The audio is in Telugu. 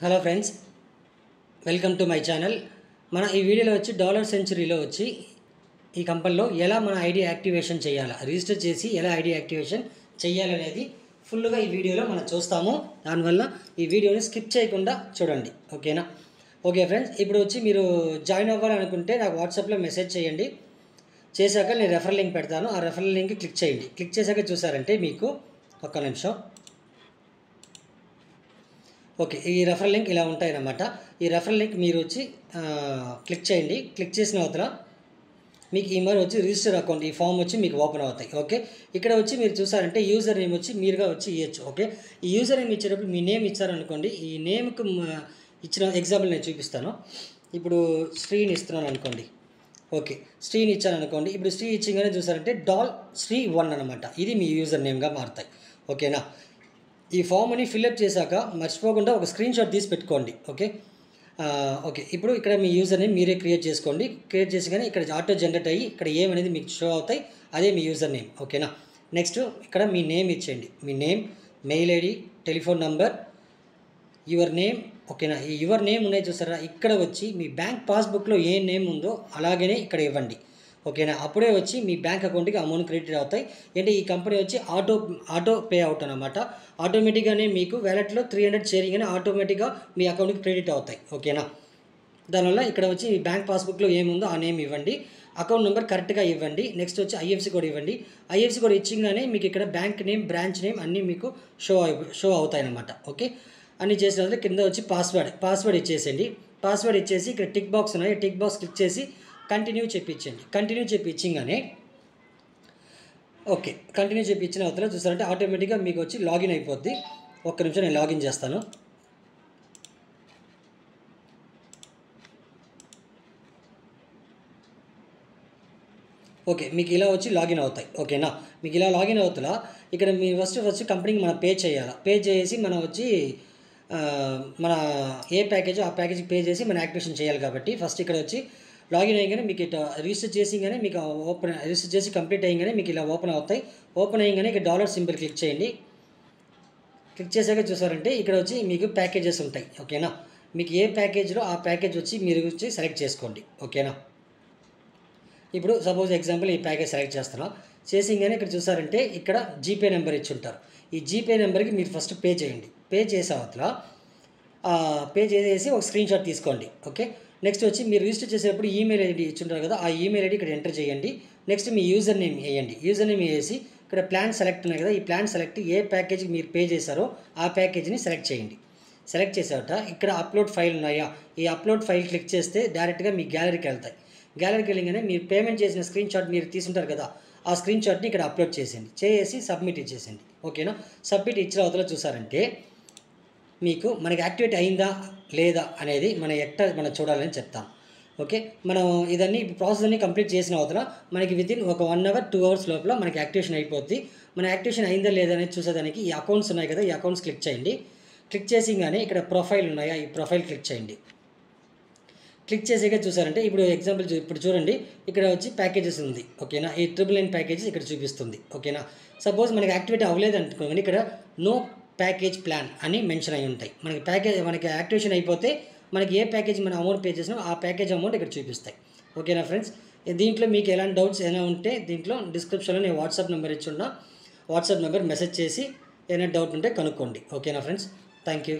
Hello friends, welcome to my channel. మన ఈ వీడియోలో వచ్చి డాలర్ సెంచరీలో వచ్చి ఈ కంపెనీలో ఎలా మన ఐడి యాక్టివేషన్ చేయాలా, రిజిస్టర్ చేసి ఎలా ఐడి యాక్టివేషన్ చేయాలనేది ఫుల్గా ఈ వీడియోలో మనం చూస్తాము. దానివల్ల ఈ వీడియోని స్కిప్ చేయకుండా చూడండి, ఓకేనా? ఓకే ఫ్రెండ్స్, ఇప్పుడు వచ్చి మీరు జాయిన్ అవ్వాలనుకుంటే నాకు వాట్సాప్లో మెసేజ్ చేయండి. చేశాక నేను రెఫరల్ లింక్ పెడతాను. ఆ రెఫరల్ లింక్ క్లిక్ చేయండి. క్లిక్ చేశాక చూసారంటే మీకు ఒక్క నిమిషం. ఓకే, ఈ రెఫరల్ లింక్ ఇలా ఉంటాయన్నమాట. ఈ రెఫరల్ లింక్ మీరు వచ్చి క్లిక్ చేయండి. క్లిక్ చేసిన అవతల మీకు ఈ మరి వచ్చి రిజిస్టర్ అకౌంట్ ఈ ఫామ్ వచ్చి మీకు ఓపెన్ అవుతాయి. ఓకే, ఇక్కడ వచ్చి మీరు చూసారంటే యూజర్ నేమ్ వచ్చి మీరుగా వచ్చి ఇవ్వచ్చు. ఓకే, ఈ యూజర్ నేమ్ ఇచ్చేటప్పుడు మీ నేమ్ ఇచ్చారనుకోండి. ఈ నేమ్కి ఇచ్చిన ఎగ్జాంపుల్ నేను చూపిస్తాను. ఇప్పుడు శ్రీని ఇస్తున్నాను అనుకోండి. ఓకే, శ్రీని ఇచ్చాను అనుకోండి. ఇప్పుడు శ్రీ ఇచ్చింగానే చూసారంటే శ్రీ1 అనమాట. ఇది మీ యూజర్ నేమ్గా మారుతాయి. ఓకేనా? ఈ ఫామ్ని ఫిల్అప్ చేశాక మర్చిపోకుండా ఒక స్క్రీన్ షాట్ తీసి పెట్టుకోండి. ఓకే, ఇప్పుడు ఇక్కడ మీ యూజర్ నేమ్ మీరే క్రియేట్ చేసుకోండి. క్రియేట్ చేసిగానే ఇక్కడ ఆటో జనరేట్ అయ్యి ఇక్కడ ఏమనేది మీకు షో అవుతాయి. అదే మీ యూజర్ నేమ్. ఓకేనా? నెక్స్ట్ ఇక్కడ మీ నేమ్ ఇచ్చేయండి. మీ name, mail ID, telephone number, your name. ఓకేనా? ఈ యువర్ నేమ్ ఉన్నాయి చూసారా, ఇక్కడ వచ్చి మీ బ్యాంక్ పాస్బుక్లో ఏ నేమ్ ఉందో అలాగనే ఇక్కడ ఇవ్వండి. ఓకేనా? అప్పుడే వచ్చి మీ బ్యాంక్ అకౌంట్కి అమౌంట్ క్రెడిట్ అవుతాయి. అంటే ఈ కంపెనీ వచ్చి ఆటో పే అవుట్ అనమాట. ఆటోమేటిక్గానే మీకు వ్యాలెట్లో 300 చేరింగ్గానే ఆటోమేటిక్గా మీ అకౌంట్కి క్రెడిట్ అవుతాయి. ఓకేనా? దానివల్ల ఇక్కడ వచ్చి మీ బ్యాంక్ పాస్బుక్లో ఏముందో ఆ నేమ్ ఇవ్వండి. అకౌంట్ నెంబర్ కరెక్ట్గా ఇవ్వండి. నెక్స్ట్ వచ్చి ఐఎఫ్సి కోడ్ ఇవ్వండి. ఐఎఫ్సి కోడ్ ఇచ్చింగానే మీకు ఇక్కడ బ్యాంక్ నేమ్, బ్రాంచ్ నేమ్ అన్నీ మీకు షో అవుతాయి అన్నమాట. ఓకే, అన్నీ చేసిన తర్వాత కింద వచ్చి పాస్వర్డ్ ఇచ్చేసేయండి. పాస్వర్డ్ ఇచ్చేసి ఇక్కడ టిక్ బాక్స్ ఉన్నాయి. టిక్ బాక్స్ క్లిక్ చేసి కంటిన్యూ చెప్పించండి. కంటిన్యూ చెప్పించగానే ఓకే, కంటిన్యూ చెప్పించిన అవతల చూసారంటే ఆటోమేటిక్గా మీకు వచ్చి లాగిన్ అయిపోద్ది. ఒక్క నిమిషం నేను లాగిన్ చేస్తాను. ఓకే, మీకు ఇలా వచ్చి లాగిన్ అవుతాయి. ఓకేనా? మీకు ఇలా లాగిన్ అవుతులా ఇక్కడ మీరు ఫస్ట్ కంపెనీకి మనం పే చేయాలి. పే చేసి మనం వచ్చి మన ఏ ప్యాకేజో ఆ ప్యాకేజీకి పే చేసి మనం యాక్టివేషన్ చేయాలి. కాబట్టి ఫస్ట్ ఇక్కడ వచ్చి లాగిన్ అయ్యగానే మీకు ఇట్లా రిజిస్టర్ చేసిగానే మీకు రిజిస్టర్ చేసి కంప్లీట్ అయ్యగానే మీకు ఇలా ఓపెన్ అవుతాయి. ఓపెన్ అయ్యగానే ఇక్కడ డాలర్ సింబల్ క్లిక్ చేయండి. క్లిక్ చేశాక చూసారంటే ఇక్కడ వచ్చి మీకు ప్యాకేజెస్ ఉంటాయి. ఓకేనా? మీకు ఏ ప్యాకేజ్లో ఆ ప్యాకేజ్ వచ్చి మీరు వచ్చి సెలెక్ట్ చేసుకోండి. ఓకేనా? ఇప్పుడు సపోజ్ ఎగ్జాంపుల్ ఈ ప్యాకేజ్ సెలెక్ట్ చేస్తున్నాం. చేసిగానే ఇక్కడ చూసారంటే ఇక్కడ జీపే నెంబర్ ఇచ్చి ఉంటారు. ఈ జీపే నెంబర్కి మీరు ఫస్ట్ పే చేయండి. పే చేసే అవతల పే చేసేసి ఒక స్క్రీన్ షాట్ తీసుకోండి. ఓకే, నెక్స్ట్ వచ్చి మీరు రిజిస్టర్ చేసేటప్పుడు ఈమెయిల్ ఐడి ఇచ్చుంటారు కదా, ఆ ఈమెయిల్ ఐడి ఇక్కడ ఎంటర్ చేయండి. నెక్స్ట్ మీ యూజర్ నేమ్ వేయండి. యూజర్ నేమ్ వేసి ఇక్కడ ప్లాన్ సెలెక్ట్ ఉన్నాయి కదా, ఈ ప్లాన్ సెలెక్ట్ ఏ ప్యాకేజీకి మీరు పే చేశారో ఆ ప్యాకేజీని సెలెక్ట్ చేయండి. సెలెక్ట్ చేసేట ఇక్కడ అప్లోడ్ ఫైల్ ఉన్నాయా, ఈ అప్లోడ్ ఫైల్ క్లిక్ చేస్తే డైరెక్ట్గా మీ గ్యాలరీకి వెళ్తాయి. గ్యాలరీకి వెళ్ళగానే మీరు పేమెంట్ చేసిన స్క్రీన్ షాట్ మీరు తీసుంటారు కదా, ఆ స్క్రీన్ షాట్ని ఇక్కడ అప్లోడ్ చేసేయండి. చేసి సబ్మిట్ ఇచ్చేసేయండి. ఓకేనా? సబ్మిట్ ఇచ్చిన అవతల చూసారంటే మీకు మనకి యాక్టివేట్ అయిందా లేదా అనేది మనం చూడాలని చెప్తాం. ఓకే, మనం ఇదన్నీ ప్రాసెస్ అన్ని కంప్లీట్ చేసిన అవతల మనకి వితిన్ ఒక 1 అవర్ 2 అవర్స్ లోపల మనకి యాక్టివేషన్ అయిపోద్ది. మన యాక్టివేషన్ అయిందా లేదా అనేది చూసేదానికి ఈ అకౌంట్స్ ఉన్నాయి కదా, ఈ అకౌంట్స్ క్లిక్ చేయండి. క్లిక్ చేసిగానే ఇక్కడ ప్రొఫైల్ ఉన్నాయా, ఈ ప్రొఫైల్ క్లిక్ చేయండి. క్లిక్ చేసాక చూసారంటే ఇప్పుడు ఎగ్జాంపుల్ ఇప్పుడు చూడండి, ఇక్కడ వచ్చి ప్యాకేజెస్ ఉంది. ఓకేనా? ఈ 999 ప్యాకేజెస్ ఇక్కడ చూపిస్తుంది. ఓకేనా? సపోజ్ మనకి యాక్టివేట్ అవ్వలేదు అనుకోండి, ఇక్కడ నో ప్యాకేజ్ ప్లాన్ అని మెన్షన్ అయి ఉంటాయి. మనకి యాక్టివేషన్ అయిపోతే మనకి ఏ ప్యాకేజ్ మనం అమౌంట్ పే చేసినా ఆ ప్యాకేజ్ అమౌంట్ ఇక్కడ చూపిస్తాయి. ఓకేనా ఫ్రెండ్స్? దీంట్లో మీకు ఎలాంటి డౌట్స్ ఏమైనా ఉంటే దీంట్లో డిస్క్రిప్షన్లో నేను వాట్సాప్ నెంబర్ ఇచ్చున్నా. వాట్సాప్ నెంబర్ మెసేజ్ చేసి ఏమైనా డౌట్ ఉంటే కనుక్కోండి. ఓకేనా ఫ్రెండ్స్? Thank you.